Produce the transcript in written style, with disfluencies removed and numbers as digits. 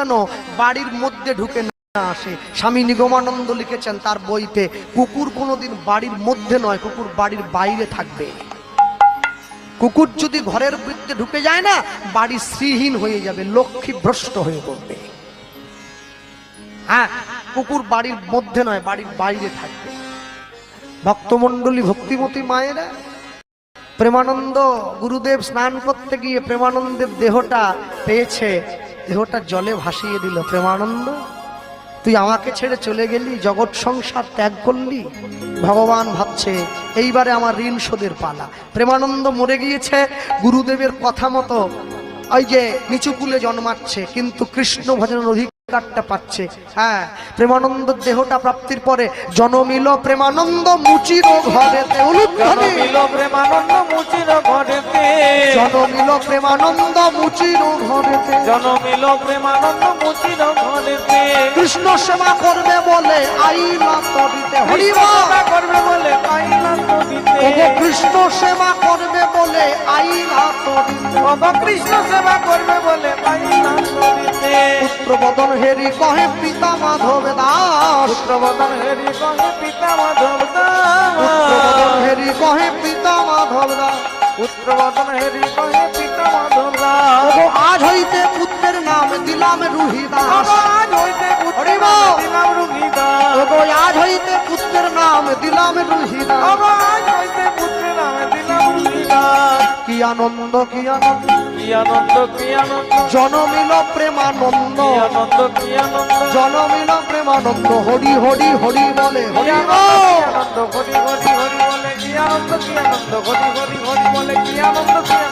যেন বাড়ির মধ্যে ঢুকে না আসে। স্বামী নিগমানন্দ লিখেছেন তার বইতে, কুকুর কোনোদিন বাড়ির মধ্যে নয়, কুকুর বাড়ির বাইরে থাকবে। কুকুর যদি ঘরের ভিতরে ঢুকে যায় না, বাড়ি শ্রীহীন হয়ে যাবে, লক্ষ্মী ভ্রষ্ট হয়ে পড়বে। হ্যাঁ, কুকুর বাড়ির মধ্যে নয়, বাড়ির বাইরে থাকবে। ভক্তমণ্ডলী, ভক্তিমতী মায়েরা, প্রেমানন্দ গুরুদেব স্নান করতে গিয়ে প্রেমানন্দের দেহটা পেয়েছে, দেহটা জলে ভাসিয়ে দিল। প্রেমানন্দ, তুই আমাকে ছেড়ে চলে গেলি, জগৎ সংসার ত্যাগ করলি। ভগবান ভাবছে এইবারে আমার ঋণ শোধের পালা। প্রেমানন্দ মরে গিয়েছে, গুরুদেবের কথা মতো ওই যে নিচু কুলে জন্মাচ্ছে, কিন্তু কৃষ্ণ ভজনের অধিকারটা পাচ্ছে। হ্যাঁ, প্রেমানন্দ দেহটা প্রাপ্তির পরে জনমিল প্রেমানন্দ মুচির ঘরেতে, জনমিল প্রেমানন্দ মুচির ঘরেতে, জনমিল প্রেমানন্দ মুচির ঘরেতে, জনমিল প্রেমানন্দ মুচির ঘরেতে। কৃষ্ণ সেবা করবে বলে আইলা তরিতে, হরিবা করবে বলে আইলা তরিতে, ওগো কৃষ্ণ সেবা করবে বলে আইলা তরিতে, ওগো কৃষ্ণ সেবা করবে বলে আইলা তরিতে। পুত্রবদন হেরি কহে পিতা মাধব দাস, পুত্রবদন হেরি কহে পিতা মাধব দাস, পুত্রবদন হেরি কহে পিতা মাধব দাস, পুত্রবদন হেরি কহে পিতা মাধব দাস। ওগো আজ হইতে পুত্রের নাম দিলাম রুহিদাস, আজ হইতে পুত্রের নাম দিলাম রুহিদাস, ওগো আজ হইতে পুত্রের নাম দিলাম রুহিদাস, ওগো আজ হইতে পুত্রের নাম দিলাম রুহিদাস। কি আনন্দ, কি আনন্দ, কি আনন্দ, কি আনন্দ, জনমিল প্রেমানন্দ, কি আনন্দ, কি আনন্দ, জনমিল প্রেমানন্দ। হরি হরি হরি বলে, কি হরি আনন্দ, কি আনন্দ, হরি হরি হরি বলে কি আনন্দ, কি আনন্দ, হরি হরি হরি বলে কি আনন্দ, কি আনন্দ।